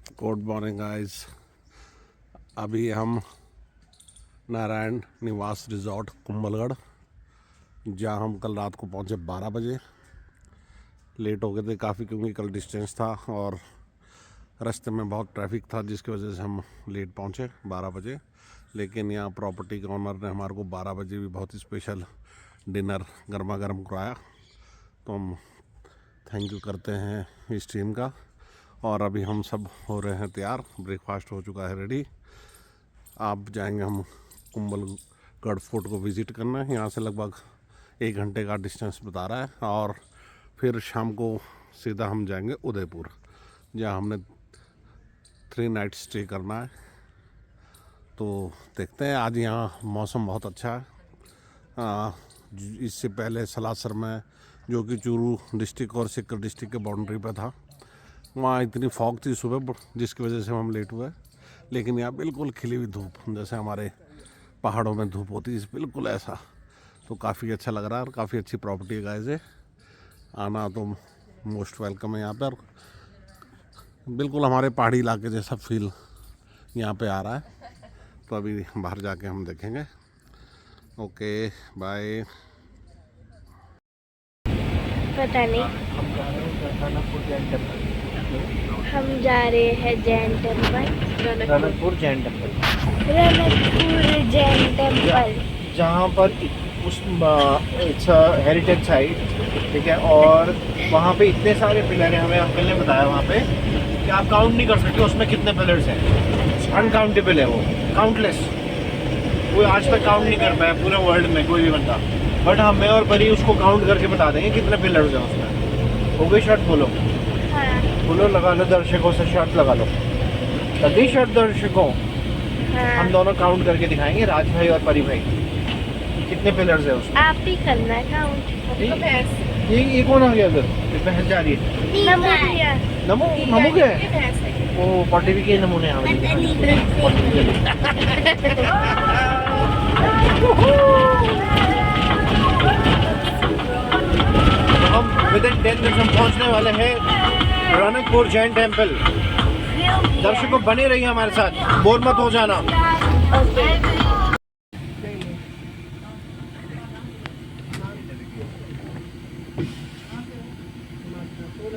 Good morning guys. अभी हम नारायण निवास रिजॉर्ट कुंभलगढ़, जहाँ हम कल रात को पहुँचे 12 बजे। लेट हो गए थे काफ़ी क्योंकि कल डिस्टेंस था और रास्ते में बहुत ट्रैफिक था, जिसकी वजह से हम लेट पहुँचे 12 बजे। लेकिन यहाँ प्रॉपर्टी के ऑनर ने हमारे को 12 बजे भी बहुत स्पेशल डिनर गर्मा गर्म कराया, तो हम थैंक यू करते हैं इस टीम का। और अभी हम सब हो रहे हैं तैयार, ब्रेकफास्ट हो चुका है रेडी। आप जाएंगे हम कुंभलगढ़ फोर्ट को विज़िट करना है। यहाँ से लगभग 1 घंटे का डिस्टेंस बता रहा है, और फिर शाम को सीधा हम जाएंगे उदयपुर, जहाँ हमने 3 नाइट स्टे करना है। तो देखते हैं, आज यहाँ मौसम बहुत अच्छा है। इससे पहले सलासर में, जो कि चूरू डिस्ट्रिक्ट और सीकर डिस्ट्रिक्ट के बाउंड्री पर था, वहाँ इतनी फॉग थी सुबह, जिसकी वजह से हम लेट हुए। लेकिन यहाँ बिल्कुल खिली हुई धूप, जैसे हमारे पहाड़ों में धूप होती है, बिल्कुल ऐसा। तो काफ़ी अच्छा लग रहा है और काफ़ी अच्छी प्रॉपर्टी है गाइस है। आना तो मोस्ट वेलकम है यहाँ पर। बिल्कुल हमारे पहाड़ी इलाके जैसा फील यहाँ पे आ रहा है। तो अभी बाहर जाके हम देखेंगे। Okay bye. पता नहीं, हम जा रहे हैं Jain temple, Ranakpur Jain temple, Ranakpur Jain temple, जहाँ पर उस इट्स हेरिटेज साइट, ठीक है। और वहाँ पे इतने सारे पिलर हैं, हमें अंकल ने बताया वहाँ पे कि आप काउंट नहीं कर सकते उसमें कितने पिलर्स हैं। अनकाउंटेबल है वो, काउंटलेस। कोई आज तक काउंट नहीं कर पाया पूरे वर्ल्ड में कोई भी बंदा। बट हमें और परी उसको काउंट करके बता देंगे कितने पिलर्स हैं उसमें। हो गई शर्ट? बोलो बोलो, लगा लो दर्शकों से शर्ट लगा लो। लगी शर्ट दर्शकों? हम दोनों काउंट करके दिखाएंगे, राज भाई और परी भाई, कितने पिलर्स है उसमें। आप ही करना है काउंट। ये कौन आ गया उधर? बहन जा रही है। नमो नमो क्या है? वो पॉटी के नमूने आ रहे हम विदिन 10 मिनट हम पहुंचने वाले हैं रनकपुर जैन टेम्पल। दर्शकों बने रहिए हमारे साथ, बोर मत हो जाना।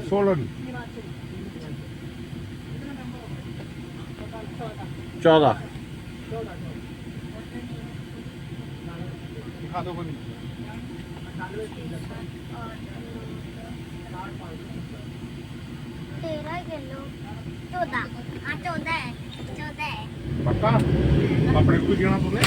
सोलन 14 13 किलो 14 है। पक्का अपने को जाना बोले।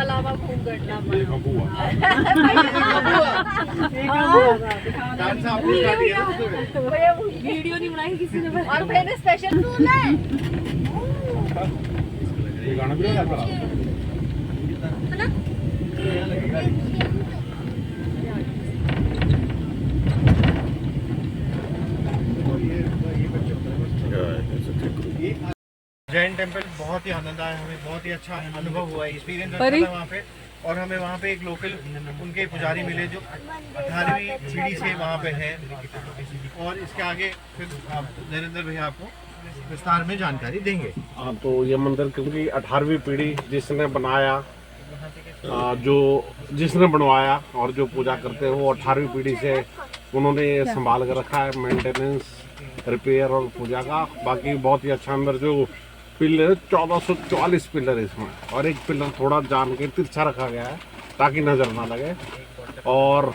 लावा घूमगढ़ वीडियो नहीं बनाई किसी ने, और मैंने स्पेशल टूल है। गाना भी लगा जैन टेम्पल बहुत ही आनंद आया, हमें बहुत ही अच्छा अनुभव हुआ, एक्सपीरियंस अच्छा था वहाँ पे। और हमें वहाँ पे एक लोकल उनके पुजारी मिले जो 18वीं पीढ़ी से वहाँ पे हैं। और इसके आगे फिर नरेंद्र भैया आपको विस्तार में जानकारी देंगे। हाँ, तो ये मंदिर क्योंकि 18वीं पीढ़ी जिसने बनाया, जिसने बनवाया और जो पूजा करते हैं, वो 18वीं पीढ़ी से उन्होंने ये संभाल कर रखा है, मेंटेनेंस, रिपेयर और पूजा का। बाकी बहुत ही अच्छा अंदर जो पिलर 1444 पिलर है इसमें, और एक पिलर थोड़ा जान के तिरछा रखा गया है ताकि नज़र ना लगे। और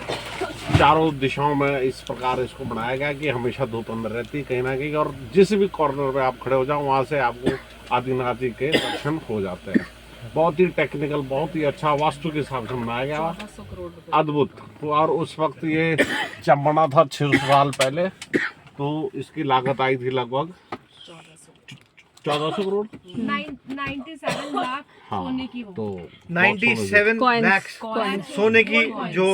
चारों दिशाओं में इस प्रकार इसको बनाया गया कि हमेशा धूप अंदर रहती है कहीं ना कहीं, और जिस भी कॉर्नर पे आप खड़े हो जाओ वहाँ से आपको आदिनाथ जी के दर्शन हो जाते हैं। बहुत ही टेक्निकल, बहुत ही अच्छा वास्तु के हिसाब से बनाया गया, अद्भुत। और उस वक्त ये जब बना था 600 साल पहले, तो इसकी लागत आई थी लगभग 1400 करोड़, 97 लाख सोने की। तो 97 लाख सोने की जो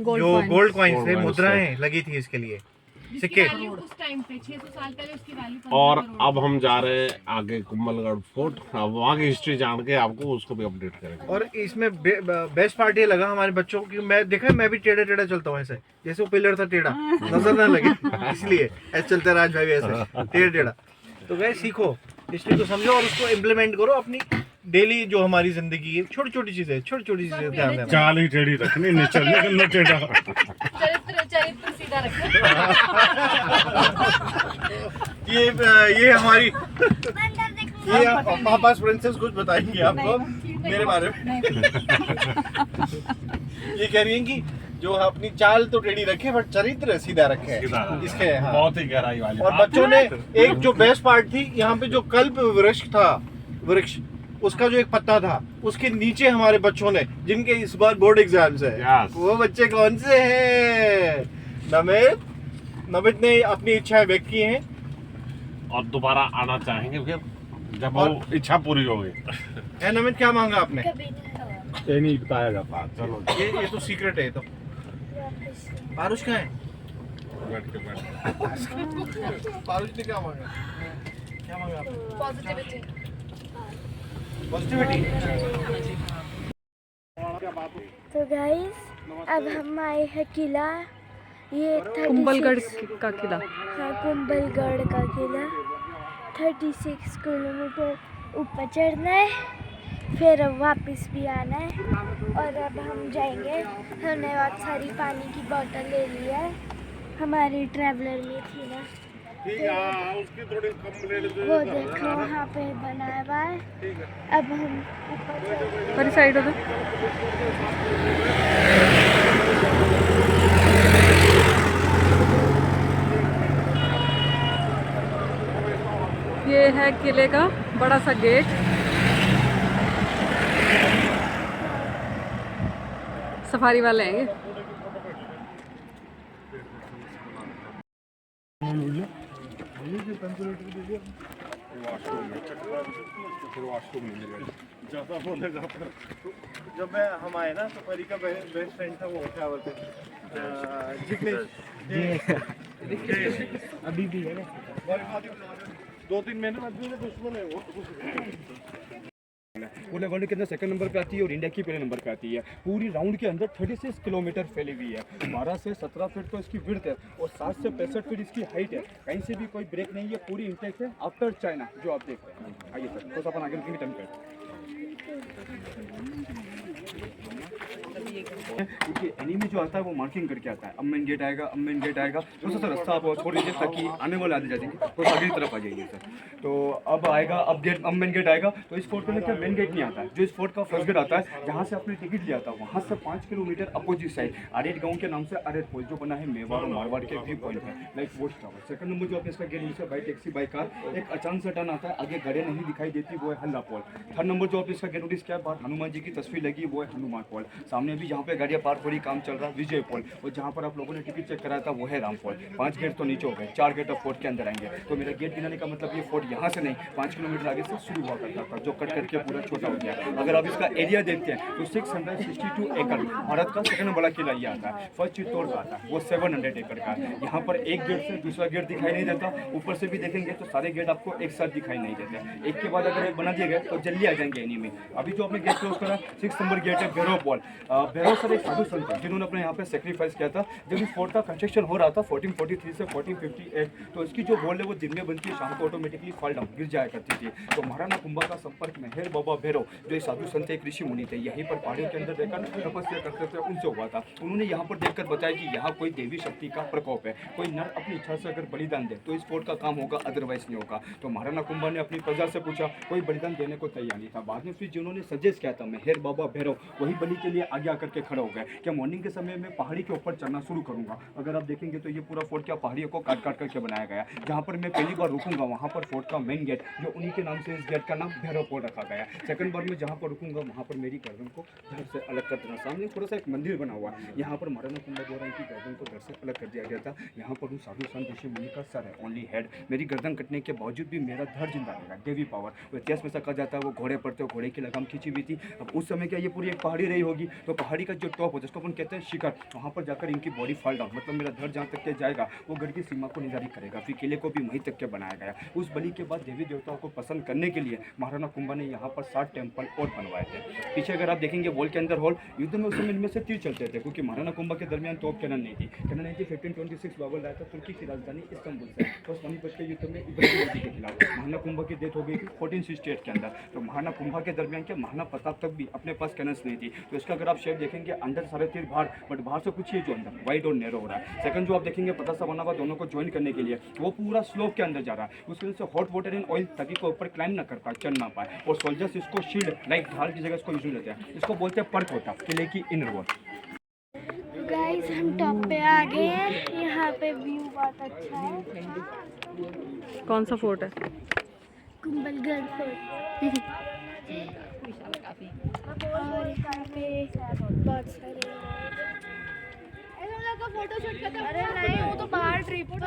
गोल्ड कॉइन्स थे, मुद्राएं लगी थी इसके लिए। सिक्के। उस टाइम पे 600 साल पहले उसकी वैल्यू और अब हम जा रहे हैं आगे कुंभलगढ़ फोर्ट। अब वहाँ की हिस्ट्री जान के आपको उसको भी अपडेट करेंगे। और इसमें बेस्ट पार्ट ये लगा हमारे बच्चों को कि मैं देखा मैं भी टेढ़ा टेढ़ा चलता हूँ ऐसे, जैसे वो पिलर था टेढ़ा नजर ना लगे इसलिए ऐसे चलता है राज भाई भी ऐसे टेढ़ा टेढ़ा। तो गए सीखो हिस्ट्री को समझो और उसको इम्प्लीमेंट करो अपनी डेली जो हमारी जिंदगी है। छोटी छोटी चीजें ध्यान देना। चाल ही टेढ़ी रखनी, नीचे निकलना टेढ़ा। चरित्र सीधा रखना। ये हमारी ये पापा प्रिंसेस कुछ बताएंगे आपको मेरे बारे में। ये कह रही हैं कि जो अपनी चाल तो टेढ़ी रखे बट चरित्र सीधा रखे इसके। हाँ। बहुत ही गहराई वाली और बच्चों ने एक जो बेस्ट पार्ट थी यहाँ पे जो कल्प वृक्ष उसका जो एक पत्ता था उसके नीचे हमारे बच्चों ने जिनके इस बार बोर्ड एग्जाम्स है Yes. वो बच्चे कौन से हैं? नमित ने अपनी इच्छा व्यक्त की है और दोबारा आना चाहेंगे फिर जब वो इच्छा पूरी हो गई। नमित क्या मांगा आपने? कभी नहीं ये नहीं बताया जाता। चलो ये तो सीक्रेट है। तो वापस नहीं। पारुष कहाँ है? बैठ के पारुष ने क्या मांगा? क्या मांगा आपने? पॉजिटिविटी। पॉजिटिविटी। तो गाइस अब हम आए हैं किला, ये कुंभलगढ़ का किला। हाँ कुंभलगढ़ का किला 36 किलोमीटर ऊपर चढ़ना है, फिर अब वापस भी आना है। और अब हम जाएंगे, हमने बहुत सारी पानी की बोतल ले ली है, हमारी ट्रैवलर में थी ना, उसकी थोड़ी कम ले लेते। वो देखो वहाँ पे बनाया हुआ है। अब हम ऊपर चढ़ते हैं। पर साइड हो तो ये है किले का बड़ा सा गेट। सफारी वाले हैं ये। ज्यादा बोलेगा फिर। जब हम आए ना तो परी का बेस्ट फ्रेंड था वो क्या बोलते हैं अभी भी है ना 2-3 महीने बाद में दुश्मन है वो। पूरे वर्ल्ड के अंदर सेकंड नंबर पे आती है और इंडिया की पहले नंबर पे आती है। पूरी राउंड के अंदर 36 किलोमीटर फैली हुई है। 12 से 17 फीट तो इसकी विड्थ है और 60 से 65 फीट इसकी हाइट है। कहीं से भी कोई ब्रेक नहीं है, पूरी इंटेक्ट है आफ्टर चाइना जो आप देख रहे हैं। आइए सर तो अपन आगे की टर्न पे क्योंकि एनिमी जो आता है वो मार्किंग करके आता है। अब मेन गेट आएगा, अब मेन गेट आएगा, थोड़ा सा रास्ता आप छोड़ दीजिए ताकि आने वाले आते जाएंगे तो आगे की तरफ आ जाइए सर। तो अब आएगा, अब मेन गेट आएगा। तो इस फोर्ट में क्या मेन गेट नहीं आता है, जो इस फोर्ट का फर्स्ट गेट आता है जहाँ से आपने टिकट लिया था वहाँ से 5 किलोमीटर अपोजिट साइड आरेट गाँव के नाम से आरेट पोल जो बना है मेवाड़ और मारवाड़ के व्यू पॉइंट है लाइक वो टावर। सेकंड नंबर जो आपने इसका गेट नीचे बाई टैक्सी बाई कार एक अचानक से टर्न आता है, आगे गाड़ियाँ नहीं दिखाई देती, वो है हल्ला पोल। थर्ड नंबर जो आपने इसका गेट नोटिस किया बाहर हनुमान जी की तस्वीर लगी, वो है हनुमान पोल। सामने भी जहाँ पे गाड़ियाँ पार्क हो रही काम चल रहा है विजय पोल, और जहाँ पर आप लोगों ने टिकट चेक कराया था वो है राम पोल। 5 गेट तो नीचे हो गए, 4 गेट अब फोर्ट के अंदर आएंगे। तो मेरा गेट गिनाने का मतलब ये फोर्ट यहाँ से नहीं 5 किलोमीटर आगे से शुरू हुआ करता था जो कट करके पूरा छोटा हो गया। अगर आप इसका एरिया देखते हैं तो 662 एकड़ भारत का सेकंड बड़ा किला ये आता है। फर्स्ट चित्तौड़ का आता है वो 700 एकड़ का है। यहाँ पर एक गेट से दूसरा गेट दिखाई नहीं देता, ऊपर से भी देखेंगे तो सारे गेट आपको एक साथ दिखाई नहीं देते। एक के बाद अगर एक बना दिए गए तो जल्दी आ जाएंगे एनिमी। अभी जो आपने गेट क्लोज करा 6 नंबर गेट है भैरव पोल। भैरव सर एक साधु संत है जिन्होंने अपने यहाँ पे सेक्रीफाइस किया था जब इस फोर्ट का कंस्ट्रक्शन हो रहा था 1443 से 1458। तो इसकी जो वॉल है वो दिन में बनती है, शाम को ऑटोमेटिकली फॉल डाउन गिर जाया करती थी। तो महाराणा कुंभा का संपर्क में हेर बाबा भैरव जो एक साधु संत एक ऋषि मुनि थे, यहीं पर पहाड़ियों के अंदर रहकर तपस्या करते थे, उनसे हुआ था। उन्होंने यहाँ पर देखकर बताया कि यहाँ कोई देवी शक्ति का प्रकोप है, कोई नर अपनी इच्छा से अगर बलिदान दे तो इस फोर्ट का काम होगा, अदरवाइज नहीं होगा। तो महाराणा कुंभा ने अपनी प्रजा से पूछा, कोई बलिदान देने को तैयार नहीं था। बाद में फिर जिन्होंने सजेस्ट किया था मेहर बाबा भैरव वही बलि के लिए आगे आकर के खड़े हो गए कि मॉर्निंग के समय में पहाड़ी के ऊपर चढ़ना शुरू करूंगा। अगर आप देखेंगे तो ये पूरा फोर्ट क्या पहाड़ियों को काट काट करके बनाया गया। जहाँ पर मैं पहली बार रुकूंगा वहाँ पर फोर्ट का मेन गेट जो उन्हीं के नाम से इस गेट का नाम भैरव पोल रखा गया। सेकंड बार में जहाँ पर रुकूंगा वहाँ पर मेरी गर्दन को धड़ से अलग कर देना। सामने थोड़ा सा एक मंदिर बना हुआ है, यहाँ पर महाराणा कुंभा द्वारा इनकी गर्दन को धड़ से अलग कर दिया गया था। यहाँ पर उन साधु संत ऋषि मुनि का सर है, ओनली हेड। मेरी गर्दन कटने के बावजूद भी मेरा धड़ जिंदा रहेगा, देवी पावर। वो इतिहास में ऐसा कहा जाता है वो घोड़े पर थे, घोड़े की लगाम खींची हुई थी। अब उस समय क्या ये पूरी एक पहाड़ी रही होगी, तो पहाड़ी पहाड़ी का जो टॉप होता है जिसको अपन कहते हैं शिखर, वहाँ पर जाकर इनकी बॉडी फॉल डाउन, मतलब मेरा धड़ जहाँ तक के जाएगा वो गढ़ की सीमा को निर्धारित करेगा। फिर किले को भी वहीं तक के बनाया गया। उस बलि के बाद देवी देवताओं को पसंद करने के लिए महाराणा कुंभा ने यहाँ पर 7 टेम्पल और बनवाए थे। पीछे अगर आप देखेंगे वॉल के अंदर हॉल, युद्ध में उस समय इनमें से तीर चलते थे, क्योंकि महाराणा कुंभा के दरमियान तोप कैनन नहीं थी। कैनन नहीं थी 1526 बाबर लाया था तुर्की की राजधानी इस्तांबुल से। तो सोनीपत के युद्ध में इब्राहिम लोदी के खिलाफ महाराणा कुंभा की डेथ हो गई थी 1468 के अंदर। तो महाराणा कुंभा के दरमियान के महाराणा प्रताप तक भी अपने पास कैनन्स नहीं थी। तो इसका अगर आप शेप देखेंगे अंदर सारे तीर बाहर, बट बाहर से कुछ ही जो अंदर वाइड और नैरो हो रहा है। सेकंड जो आप देखेंगे पता सा बना हुआ दोनों को ज्वाइन करने के लिए, वो पूरा स्लोप के अंदर जा रहा है। उसकी वजह से हॉट वाटर इन ऑयल ताकि को ऊपर क्लाइम ना कर पाए, चढ़ ना पाए। और सोल्जर्स इसको शील्ड लाइक ढाल की जगह इसको यूज लेते हैं। इसको बोलते हैं पर्क होता, किले की इनर वॉल। गाइस हम टॉप पे आ गए हैं। यहाँ पे व्यू बहुत अच्छा है। कौन सा फोर्ट है? कुंभलगढ़ फोर्ट। और यहाँ पे बहुत सारे फोटो शूट करते। अरे नहीं, वो तो बाहर ट्रिप पर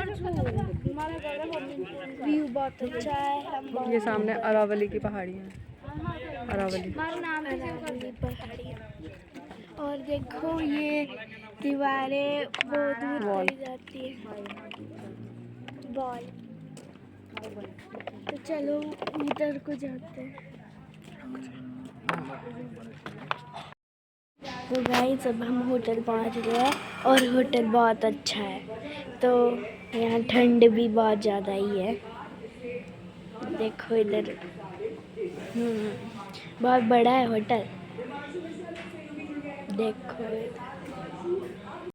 व्यू बहुत अच्छा है। हम ये सामने अरावली की पहाड़ी है। अरावली अरावली पहाड़ी। और देखो ये दीवारें वो दूर तक जाती है, बॉल। तो चलो उधर को जाते हैं। तो गाइस अब हम होटल पहुंच गए हैं और होटल बहुत अच्छा है। तो यहाँ ठंड भी बहुत ज़्यादा ही है। देखो इधर बहुत बड़ा है होटल। देखो